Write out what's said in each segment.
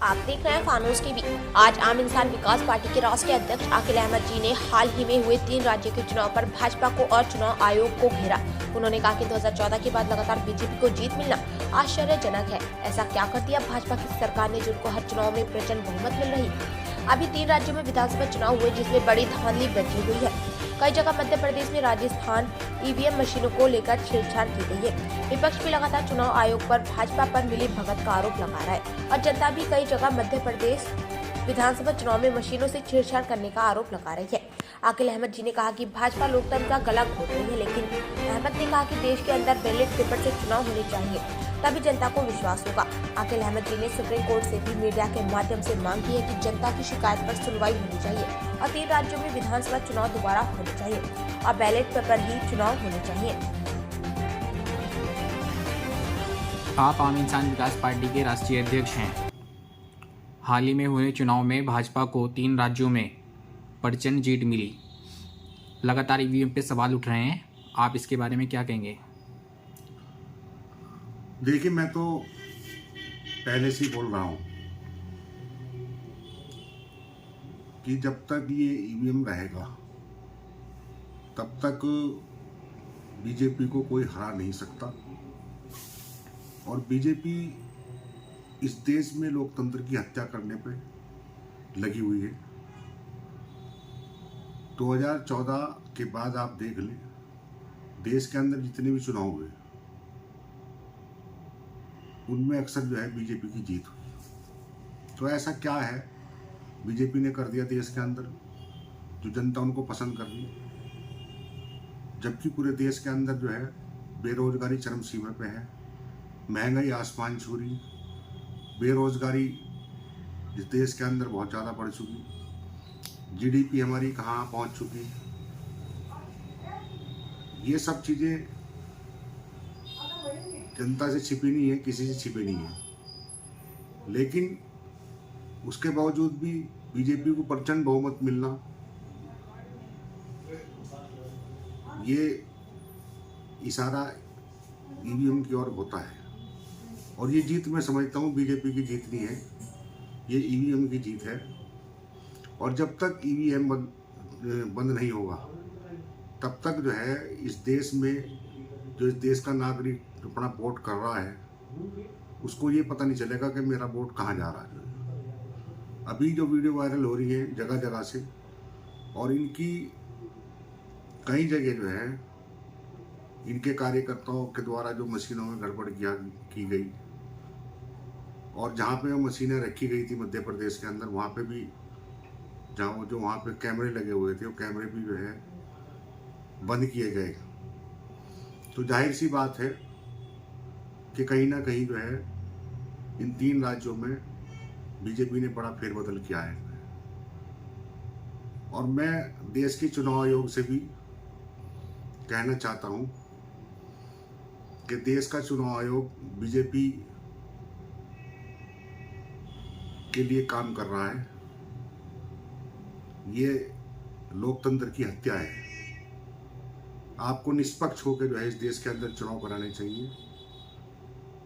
आप देख रहे हैं फानूस टीवी। आज आम इंसान विकास पार्टी के राष्ट्रीय अध्यक्ष आकिल अहमद जी ने हाल ही में हुए 3 राज्यों के चुनाव पर भाजपा को और चुनाव आयोग को घेरा। उन्होंने कहा कि 2014 के बाद लगातार बीजेपी को जीत मिलना आश्चर्यजनक है। ऐसा क्या कर दिया भाजपा की सरकार ने जिनको हर चुनाव में प्रचंड बहुमत मिल रही। अभी 3 राज्यों में विधानसभा चुनाव हुए जिसमें बड़ी धांधली बची हुई है। कई जगह मध्य प्रदेश में राजस्थान ईवीएम मशीनों को लेकर छेड़छाड़ की गई है। विपक्ष भी लगातार चुनाव आयोग पर भाजपा पर मिली भगत का आरोप लगा रहा है और जनता भी कई जगह मध्य प्रदेश विधानसभा चुनाव में मशीनों से छेड़छाड़ करने का आरोप लगा रही है। आकिल अहमद जी ने कहा कि भाजपा लोकतंत्र का गला घोट रही है, लेकिन अहमद ने कहा कि देश के अंदर बैलेट पेपर से चुनाव होने चाहिए, तभी जनता को विश्वास होगा। आकिल अहमद जी ने सुप्रीम कोर्ट से भी मीडिया के माध्यम से मांग की है कि जनता की शिकायत पर सुनवाई होनी चाहिए और 3 राज्यों में विधानसभा चुनाव दोबारा होने चाहिए और बैलेट पेपर ही चुनाव होने चाहिए। आप आम इंसान विकास पार्टी के राष्ट्रीय अध्यक्ष हैं। हाल ही में हुए चुनाव में भाजपा को 3 राज्यों में प्रचंड जीत मिली। लगातार ईवीएम पे सवाल उठ रहे हैं, आप इसके बारे में क्या कहेंगे? देखिए, मैं तो पहले से ही बोल रहा हूं कि जब तक ये ईवीएम रहेगा तब तक बीजेपी को कोई हरा नहीं सकता। और बीजेपी इस देश में लोकतंत्र की हत्या करने पे लगी हुई है। 2014 के बाद आप देख लें, देश के अंदर जितने भी चुनाव हुए उनमें अक्सर जो है बीजेपी की जीत हुई। तो ऐसा क्या है बीजेपी ने कर दिया देश के अंदर जो जनता उनको पसंद कर रही, जबकि पूरे देश के अंदर जो है बेरोजगारी चरम सीमा पे है, महंगाई आसमान छू रही, बेरोजगारी इस देश के अंदर बहुत ज़्यादा बढ़ चुकी, जीडीपी हमारी कहाँ पहुँच चुकी। ये सब चीज़ें जनता से छिपी नहीं है, किसी से छिपी नहीं है। लेकिन उसके बावजूद भी बीजेपी को प्रचंड बहुमत मिलना, ये इशारा ईवीएम की ओर होता है। और ये जीत मैं समझता हूँ बीजेपी की जीत नहीं है, ये ईवीएम की जीत है। और जब तक ईवीएम बंद नहीं होगा तब तक जो है इस देश में जो इस देश का नागरिक अपना वोट कर रहा है उसको ये पता नहीं चलेगा कि मेरा वोट कहाँ जा रहा है। अभी जो वीडियो वायरल हो रही है जगह जगह से, और इनकी कई जगह जो है इनके कार्यकर्ताओं के द्वारा जो मशीनों में गड़बड़ की गई, और जहाँ पे वो मशीनें रखी गई थी मध्य प्रदेश के अंदर, वहाँ पे भी जो वहाँ पे कैमरे लगे हुए थे वो कैमरे भी जो है बंद किए गए। तो जाहिर सी बात है कि कहीं ना कहीं जो है इन 3 राज्यों में बीजेपी ने बड़ा फेरबदल किया है। और मैं देश के चुनाव आयोग से भी कहना चाहता हूं कि देश का चुनाव आयोग बीजेपी के लिए काम कर रहा है। ये लोकतंत्र की हत्या है। आपको निष्पक्ष होकर जो है इस देश के अंदर चुनाव कराने चाहिए।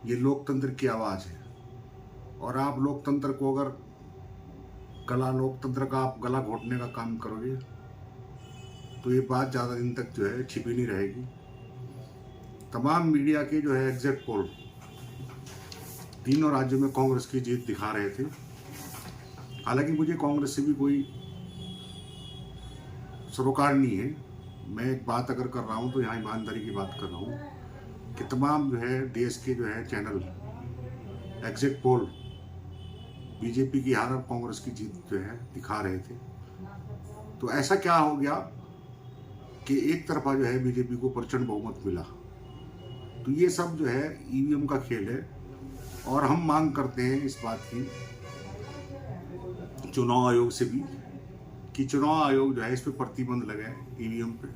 ये लोकतंत्र की आवाज़ है। और आप लोकतंत्र को अगर लोकतंत्र का आप गला घोटने का काम करोगे तो ये बात ज़्यादा दिन तक जो है छिपी नहीं रहेगी। तमाम मीडिया के जो है एग्जिट पोल तीनों राज्यों में कांग्रेस की जीत दिखा रहे थे। हालांकि मुझे कांग्रेस से भी कोई सरोकार नहीं है। मैं एक बात अगर कर रहा हूँ तो यहाँ ईमानदारी की बात कर रहा हूँ कि तमाम जो है देश के जो है चैनल एग्जिट पोल बीजेपी की हार और कांग्रेस की जीत जो है दिखा रहे थे। तो ऐसा क्या हो गया कि एक तरफा जो है बीजेपी को प्रचंड बहुमत मिला। तो ये सब जो है ईवीएम का खेल है। और हम मांग करते हैं इस बात की चुनाव आयोग से भी कि चुनाव आयोग जो है इस पे प्रतिबंध लगाए ईवीएम पे।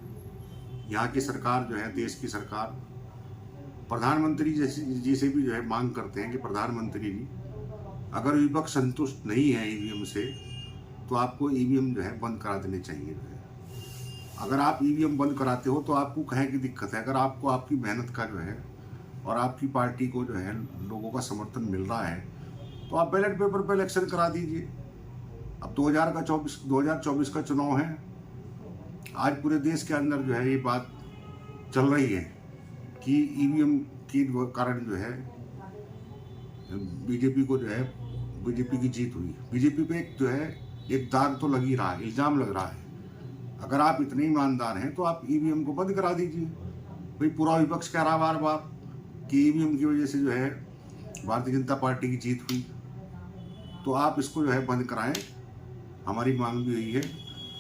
यहाँ की सरकार जो है, देश की सरकार, प्रधानमंत्री जी से भी जो है मांग करते हैं कि प्रधानमंत्री जी अगर विपक्ष संतुष्ट नहीं है ईवीएम से तो आपको ईवीएम जो है बंद करा देने चाहिए। अगर आप ईवीएम बंद कराते हो तो आपको कहे की दिक्कत है। अगर आपको आपकी मेहनत का जो है और आपकी पार्टी को जो है लोगों का समर्थन मिल रहा है तो आप बैलेट पेपर पे इलेक्शन करा दीजिए। अब 2024 का चुनाव है। आज पूरे देश के अंदर जो है ये बात चल रही है कि ईवीएम के कारण जो है बीजेपी की जीत हुई। बीजेपी पे एक दाग तो लग ही रहा है, इल्जाम लग रहा है। अगर आप इतने ईमानदार हैं तो आप ईवीएम को बंद करा दीजिए। भाई पूरा विपक्ष कह रहा बार बार कि ईवीएम की वजह से जो है भारतीय जनता पार्टी की जीत हुई, तो आप इसको जो है बंद कराएं। हमारी मांग भी यही है।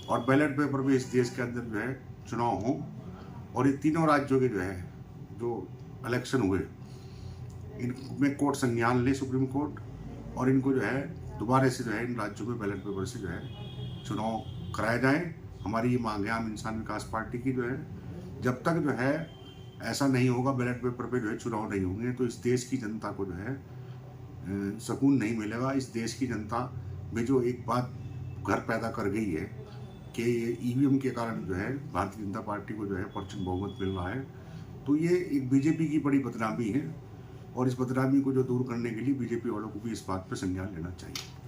और बैलेट पेपर में इस देश के अंदर जो है चुनाव हो और ये तीनों राज्यों के जो इलेक्शन हुए इनमें कोर्ट संज्ञान ले, सुप्रीम कोर्ट, और इनको जो है दोबारा से जो है इन राज्यों में बैलेट पेपर से जो है चुनाव कराए जाएं। हमारी ये मांग है आम इंसान विकास पार्टी की। जो है जब तक जो है ऐसा नहीं होगा, बैलेट पेपर पे जो है चुनाव नहीं होंगे, तो इस देश की जनता को जो है सुकून नहीं मिलेगा। इस देश की जनता में जो एक बात घर पैदा कर गई है कि ये ईवीएम के कारण जो है भारतीय जनता पार्टी को जो है प्रचंड बहुमत मिल रहा है, तो ये एक बीजेपी की बड़ी बदनामी है। और इस बदनामी को जो दूर करने के लिए बीजेपी वालों को भी इस बात पर संज्ञान लेना चाहिए।